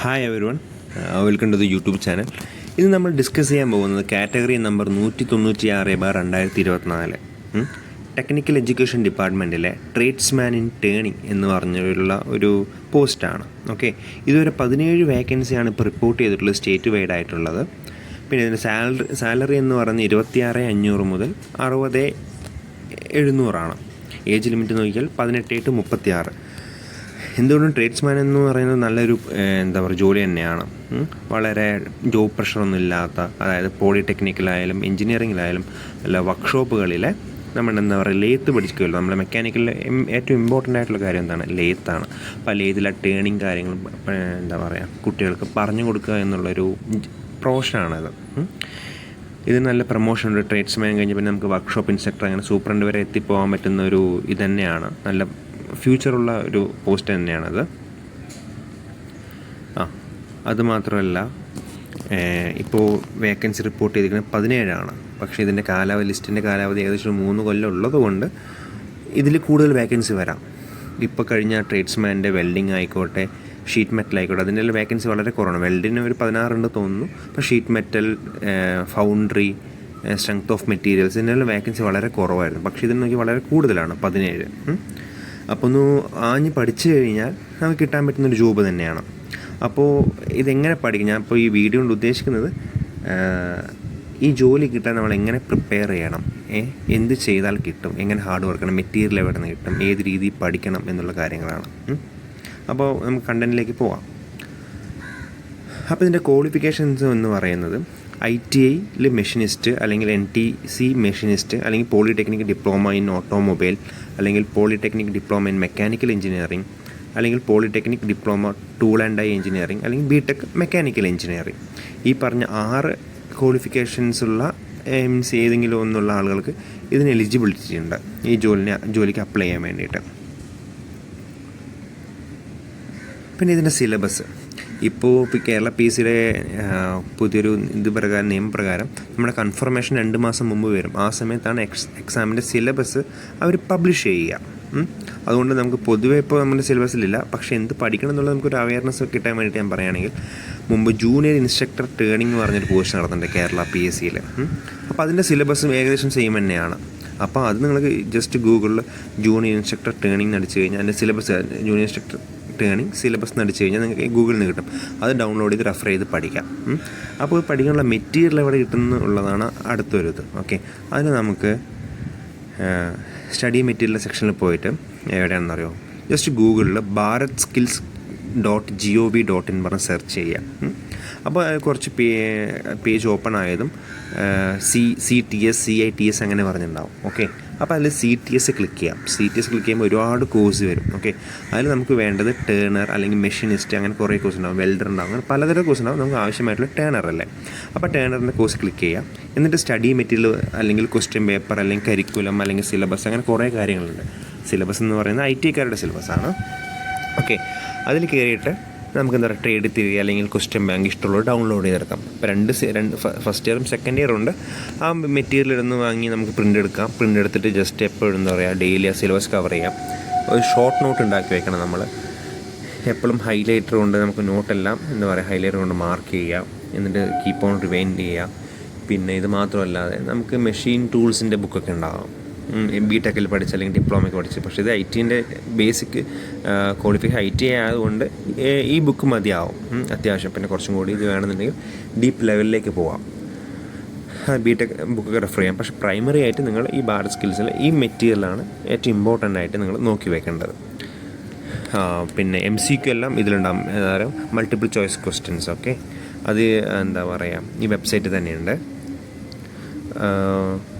Hi everyone, welcome to the YouTube channel. ഇന്ന് നമ്മൾ discuss ചെയ്യാൻ പോകുന്നത് കാറ്റഗറി നമ്പർ 196/2024 ടെക്നിക്കൽ എഡ്യൂക്കേഷൻ ഡിപ്പാർട്ട്മെൻറ്റിലെ ട്രേഡ്സ്മാൻ ഇൻ ടേണിംഗ് എന്ന് പറഞ്ഞുള്ള ഒരു പോസ്റ്റാണ്. ഓക്കെ, ഇതുവരെ 17 വേക്കൻസിയാണ് ഇപ്പോൾ റിപ്പോർട്ട് ചെയ്തിട്ടുള്ളത്, സ്റ്റേറ്റ് വൈഡ് ആയിട്ടുള്ളത്. പിന്നെ ഇതിൻ്റെ സാലറി എന്ന് പറയുന്നത് 26,500 മുതൽ 60,700 ഏജ് ലിമിറ്റ് നോക്കിയാൽ 18 to 36. എന്തുകൊണ്ടും ട്രേഡ്സ്മാൻ എന്ന് പറയുന്നത് നല്ലൊരു ജോലി തന്നെയാണ്. വളരെ ജോബ് പ്രഷറൊന്നും ഇല്ലാത്ത, അതായത് പോളിടെക്നിക്കലായാലും എഞ്ചിനീയറിങ്ങിലായാലും അല്ല വർക്ക്ഷോപ്പുകളിലെ നമ്മൾ ലേത്ത് പഠിക്കുകയല്ലോ. നമ്മുടെ മെക്കാനിക്കലിൽ ഏറ്റവും ഇമ്പോർട്ടൻ്റ് ആയിട്ടുള്ള കാര്യം എന്താണ്? ലേത്താണ്. അപ്പോൾ ലേത്തിലെ ടേണിങ് കാര്യങ്ങൾ കുട്ടികൾക്ക് പറഞ്ഞു കൊടുക്കുക എന്നുള്ളൊരു പ്രൊഫഷനാണത്. ഇത് നല്ല പ്രൊമോഷനുണ്ട്. ട്രേഡ്സ്മാൻ കഴിഞ്ഞ് പിന്നെ നമുക്ക് വർക്ക്ഷോപ്പ് ഇൻസ്ട്രക്ടർ അങ്ങനെ സൂപ്രണ്ട് വരെ എത്തിപ്പോകാൻ പറ്റുന്ന ഒരു ഇത് തന്നെയാണ്. നല്ല ഫ്യൂച്ചറുള്ള ഒരു പോസ്റ്റ് തന്നെയാണത്. അതുമാത്രമല്ല, ഇപ്പോൾ വേക്കൻസി റിപ്പോർട്ട് ചെയ്തിരിക്കുന്നത് 17 പക്ഷേ ഇതിൻ്റെ ലിസ്റ്റിൻ്റെ കാലാവധി ഏകദേശം 3 കൊല്ലം ഉള്ളത് കൊണ്ട് ഇതിൽ കൂടുതൽ വേക്കൻസി വരാം. ഇപ്പോൾ കഴിഞ്ഞ ട്രേഡ്സ്മാൻ്റെ വെൽഡിങ് ആയിക്കോട്ടെ, ഷീറ്റ് മെറ്റൽ ആയിക്കോട്ടെ, അതിൻ്റെ വേക്കൻസി വളരെ കുറവാണ്. വെൽഡിന് ഒരു 16 തോന്നുന്നു. അപ്പോൾ sheet metal, foundry, strength of materials, ഇതിൻ്റെ വേക്കൻസി വളരെ കുറവായിരുന്നു. പക്ഷേ ഇതിന് നോക്കി വളരെ കൂടുതലാണ്, 17. അപ്പോൾ ഒന്ന് ആഞ്ഞ് പഠിച്ചു കഴിഞ്ഞാൽ നമുക്ക് കിട്ടാൻ പറ്റുന്നൊരു ജോബ് തന്നെയാണ്. അപ്പോൾ ഇതെങ്ങനെ പഠിക്കും? ഞാൻ ഇപ്പോൾ ഈ വീഡിയോ കൊണ്ട് ഉദ്ദേശിക്കുന്നത് ഈ ജോലി കിട്ടാൻ നമ്മൾ എങ്ങനെ പ്രിപ്പയർ ചെയ്യണം, എന്ത് ചെയ്താൽ കിട്ടും, എങ്ങനെ ഹാർഡ് വർക്ക് ചെയ്യണം, മെറ്റീരിയൽ എവിടെ നിന്ന് കിട്ടും, ഏത് രീതിയിൽ പഠിക്കണം എന്നുള്ള കാര്യങ്ങളാണ്. അപ്പോൾ നമുക്ക് കണ്ടൻറ്റിലേക്ക് പോവാം. അപ്പോൾ ഇതിൻ്റെ ക്വാളിഫിക്കേഷൻസ് എന്ന് പറയുന്നത് ITI മെഷീനിസ്റ്റ്, അല്ലെങ്കിൽ NTC മെഷീനിസ്റ്റ്, അല്ലെങ്കിൽ പോളിടെക്നിക് ഡിപ്ലോമ ഇൻ ഓട്ടോമൊബൈൽ, അല്ലെങ്കിൽ polytechnic diploma in mechanical engineering, അല്ലെങ്കിൽ polytechnic diploma tool and die engineering, അല്ലെങ്കിൽ BTech മെക്കാനിക്കൽ എഞ്ചിനീയറിംഗ്. ഈ പറഞ്ഞ 6 ക്വാളിഫിക്കേഷൻസുള്ള ഏതെങ്കിലും ഒന്നുള്ള ആളുകൾക്ക് ഇതിന് എലിജിബിലിറ്റി ഉണ്ട് ഈ ജോലിക്ക് അപ്ലൈ ചെയ്യാൻ വേണ്ടിയിട്ട്. പിന്നെ ഇതിൻ്റെ സിലബസ് ഇപ്പോൾ കേരള PSCയുടെ പുതിയൊരു നിയമപ്രകാരം നമ്മുടെ കൺഫർമേഷൻ 2 മാസം മുമ്പ് വരും. ആ സമയത്താണ് എക്സാമിൻ്റെ സിലബസ് അവർ പബ്ലിഷ് ചെയ്യുക. അതുകൊണ്ട് നമുക്ക് പൊതുവേ ഇപ്പോൾ നമ്മുടെ സിലബസിലില്ല. പക്ഷേ എന്ത് പഠിക്കണം എന്നുള്ളത് നമുക്കൊരു അവയർനെസ് കിട്ടാൻ വേണ്ടിയിട്ട് ഞാൻ പറയുകയാണെങ്കിൽ, മുമ്പ് ജൂനിയർ ഇൻസ്ട്രക്ടർ ട്രെയിനിങ് പറഞ്ഞൊരു കോഴ്സ് നടത്തുന്നുണ്ട് കേരള PSCയിൽ. അപ്പോൾ അതിൻ്റെ സിലബസും ഏകദേശം സെയിം തന്നെയാണ്. അപ്പോൾ അത് നിങ്ങൾക്ക് ജസ്റ്റ് ഗൂഗിളിൽ ജൂനിയർ ഇൻസ്ട്രക്ടർ ട്രെയിനിങ് അടിച്ചു കഴിഞ്ഞാൽ അതിൻ്റെ syllabus, junior instructor training syllabus അടിച്ചു കഴിഞ്ഞാൽ നിങ്ങൾക്ക് ഗൂഗിളിൽ നിന്ന് കിട്ടും. അത് ഡൗൺലോഡ് ചെയ്ത് റെഫർ ചെയ്ത് പഠിക്കാം. അപ്പോൾ പഠിക്കാനുള്ള മെറ്റീരിയൽ എവിടെ കിട്ടുന്നുള്ളതാണ് അടുത്തൊരു ഇത്. ഓക്കെ, അതിന് നമുക്ക് സ്റ്റഡി മെറ്റീരിയൽ സെക്ഷനിൽ പോയിട്ട് എവിടെയാണെന്നറിയോ, ജസ്റ്റ് ഗൂഗിളിൽ bharatskills.gov.in പറഞ്ഞ് സെർച്ച് ചെയ്യുക. അപ്പോൾ കുറച്ച് പേജ് ഓപ്പൺ ആയതും CTS CITS അങ്ങനെ പറഞ്ഞിട്ടുണ്ടാവും. ഓക്കെ, അപ്പോൾ അതിൽ CTS ക്ലിക്ക് ചെയ്യാം. CTS ക്ലിക്ക് ചെയ്യുമ്പോൾ ഒരുപാട് കോഴ്സ് വരും. ഓക്കെ, അതിൽ നമുക്ക് വേണ്ടത് ടേണർ അല്ലെങ്കിൽ മെഷീനിസ്റ്റ്, അങ്ങനെ കുറേ കോഴ്സ് ഉണ്ടാവും. വെൽഡർ ഉണ്ടാവും, അങ്ങനെ പലതരം കോഴ്സ് ഉണ്ടാവും. നമുക്ക് ആവശ്യമായിട്ടുള്ള ടേണർ അല്ലേ. അപ്പോൾ ടേണറിൻ്റെ കോഴ്സ് ക്ലിക്ക് ചെയ്യാം. എന്നിട്ട് സ്റ്റഡി മെറ്റീരിയൽ അല്ലെങ്കിൽ ക്വസ്റ്റ്യൻ പേപ്പർ അല്ലെങ്കിൽ കരിക്കുലം അല്ലെങ്കിൽ സിലബസ്, അങ്ങനെ കുറേ കാര്യങ്ങളുണ്ട്. സിലബസ് എന്ന് പറയുന്നത് ITക്കാരുടെ സിലബസാണ്. ഓക്കെ, അതിൽ കയറിയിട്ട് നമുക്ക് ട്രേഡ് തിയറി അല്ലെങ്കിൽ ക്വസ്റ്റ്യൻ ബാങ്ക് ഇഷ്ടമുള്ളത് ഡൗൺലോഡ് ചെയ്തെടുക്കാം. ഇപ്പോൾ രണ്ട് ഫസ്റ്റ് ഇയറും സെക്കൻഡ് ഇയറും ഉണ്ട്. ആ മെറ്റീരിയൽ ഇരുന്ന് വാങ്ങി നമുക്ക് പ്രിൻ്റ് എടുക്കാം. പ്രിൻ്റ് എടുത്തിട്ട് ജസ്റ്റ് എപ്പോഴും ഡെയിലി ആ സിലബസ് കവർ ചെയ്യാം. ഒരു ഷോർട്ട് നോട്ട് ഉണ്ടാക്കി വെക്കണം. നമ്മൾ എപ്പോഴും ഹൈലൈറ്റർ കൊണ്ട് നമുക്ക് നോട്ടെല്ലാം ഹൈലൈറ്റർ കൊണ്ട് മാർക്ക് ചെയ്യാം. എന്നിട്ട് കീപ്പ് ഓൺ റിവൈൻഡ് ചെയ്യാം. പിന്നെ ഇത് മാത്രമല്ലാതെ നമുക്ക് മെഷീൻ ടൂൾസിൻ്റെ ബുക്കൊക്കെ ഉണ്ടാകും. BTechൽ പഠിച്ച് അല്ലെങ്കിൽ ഡിപ്ലോമയ്ക്ക് പഠിച്ച്. പക്ഷേ ഇത് ITൻ്റെ ബേസിക് ക്വാളിഫിക്കേഷൻ ITI ആയതുകൊണ്ട് ഈ ബുക്ക് മതിയാവും അത്യാവശ്യം. പിന്നെ കുറച്ചും കൂടി ഇത് വേണമെന്നുണ്ടെങ്കിൽ ഡീപ്പ് ലെവലിലേക്ക് പോവാം, BTech ബുക്കൊക്കെ റെഫർ ചെയ്യാം. പക്ഷേ പ്രൈമറി ആയിട്ട് നിങ്ങൾ ഈ ഭാരത് സ്കിൽസിൽ ഈ മെറ്റീരിയലാണ് ഏറ്റവും ഇമ്പോർട്ടൻ്റ് ആയിട്ട് നിങ്ങൾ നോക്കി വെക്കേണ്ടത്. പിന്നെ MCQ എല്ലാം ഇതിലുണ്ടാകും, അതായത് മൾട്ടിപ്പിൾ ചോയ്സ് ക്വസ്റ്റ്യൻസ്. ഓക്കെ, അത് ഈ വെബ്സൈറ്റ് തന്നെയുണ്ട്.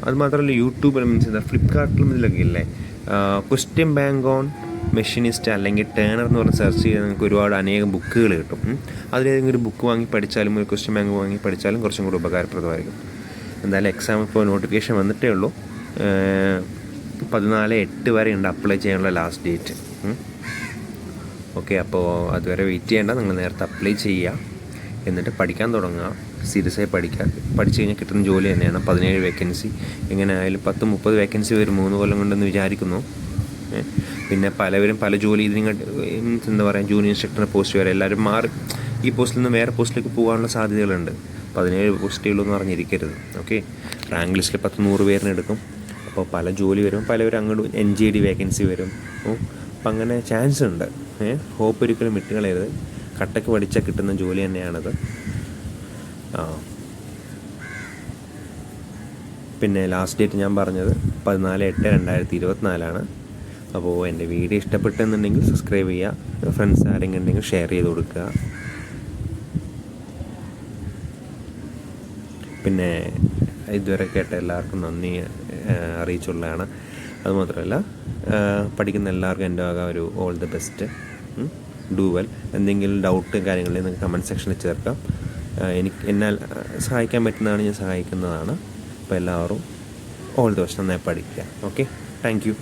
അതുമാത്രമല്ല, യൂട്യൂബിൽ ഫ്ലിപ്കാർട്ടിലും ഇതിലൊക്കെ ഇല്ലേ ക്വസ്റ്റ്യൻ ബാങ്ക് ഓൺ മെഷീനിസ്റ്റ് അല്ലെങ്കിൽ ടേണർ എന്ന് പറഞ്ഞ് സെർച്ച് ചെയ്താൽ നിങ്ങൾക്ക് ഒരുപാട് അനേകം ബുക്കുകൾ കിട്ടും. അതിലേതെങ്കിലും ഒരു ബുക്ക് വാങ്ങി പഠിച്ചാലും ഒരു ക്വസ്റ്റ്യൻ ബാങ്ക് വാങ്ങി പഠിച്ചാലും കുറച്ചും കൂടി ഉപകാരപ്രദമായിരിക്കും. എന്തായാലും എക്സാം ഇപ്പോൾ നോട്ടിഫിക്കേഷൻ വന്നിട്ടേ ഉള്ളൂ. 14/8 വരെ ഉണ്ട് അപ്ലൈ ചെയ്യാനുള്ള ലാസ്റ്റ് ഡേറ്റ്. ഓക്കെ, അപ്പോൾ അതുവരെ വെയിറ്റ് ചെയ്യേണ്ട, നിങ്ങൾ നേരത്തെ അപ്ലൈ ചെയ്യുക. എന്നിട്ട് പഠിക്കാൻ തുടങ്ങുക. സീരിയസ് ആയി പഠിച്ചു കഴിഞ്ഞാൽ കിട്ടുന്ന ജോലി തന്നെയാണ്. 17 വേക്കൻസി, എങ്ങനെ ആയാലും 10-30 വേക്കൻസി വരും 3 കൊല്ലം കൊണ്ടെന്ന് വിചാരിക്കുന്നു. പിന്നെ പലവരും പല ജോലി ജൂനിയർ ഇൻസ്ട്രക്ടറിൻ്റെ പോസ്റ്റ് വരെ എല്ലാവരും ഈ പോസ്റ്റിൽ നിന്ന് വേറെ പോസ്റ്റിലേക്ക് പോകാനുള്ള സാധ്യതകളുണ്ട്. 17 പോസ്റ്റുകളെന്ന് പറഞ്ഞിരിക്കരുത്. ഓക്കെ, റാങ്ക് ലിസ്റ്റിൽ 100 പേരിന് എടുക്കും. അപ്പോൾ പല ജോലി വരും, പലവരും അങ്ങോട്ട് NGD വേക്കൻസി വരും. അപ്പം അങ്ങനെ ചാൻസ് ഉണ്ട്. ഹോപ്പ് ഒരിക്കലും വിട്ടുകളയരുത്. കട്ടക്ക് പഠിച്ചാൽ കിട്ടുന്ന ജോലി തന്നെയാണത്. പിന്നെ ലാസ്റ്റ് ഡേറ്റ് ഞാൻ പറഞ്ഞത് 14/8/2024 അപ്പോൾ എൻ്റെ വീഡിയോ ഇഷ്ടപ്പെട്ടെന്നുണ്ടെങ്കിൽ സബ്സ്ക്രൈബ് ചെയ്യുക, ഫ്രണ്ട്സ് ആരെങ്കിലും ഉണ്ടെങ്കിൽ ഷെയർ ചെയ്ത് കൊടുക്കുക. പിന്നെ ഇതുവരെ കേട്ട എല്ലാവർക്കും നന്ദി അറിയിച്ചുള്ളതാണ്. അതുമാത്രമല്ല, പഠിക്കുന്ന എല്ലാവർക്കും എൻ്റെ വക ഒരു all the best. Do well. എന്തെങ്കിലും ഡൗട്ട് കാര്യങ്ങളിൽ നിങ്ങൾക്ക് കമൻറ്റ് സെക്ഷനിൽ ചേർക്കാം. എന്നാൽ സഹായിക്കാൻ പറ്റുന്നതാണ് ഞാൻ സഹായിക്കുന്നതാണ്. അപ്പോൾ എല്ലാവരും ഓൾ ദി ബെസ്റ്റ്, നന്നായി പഠിക്കുക. Okay, thank you.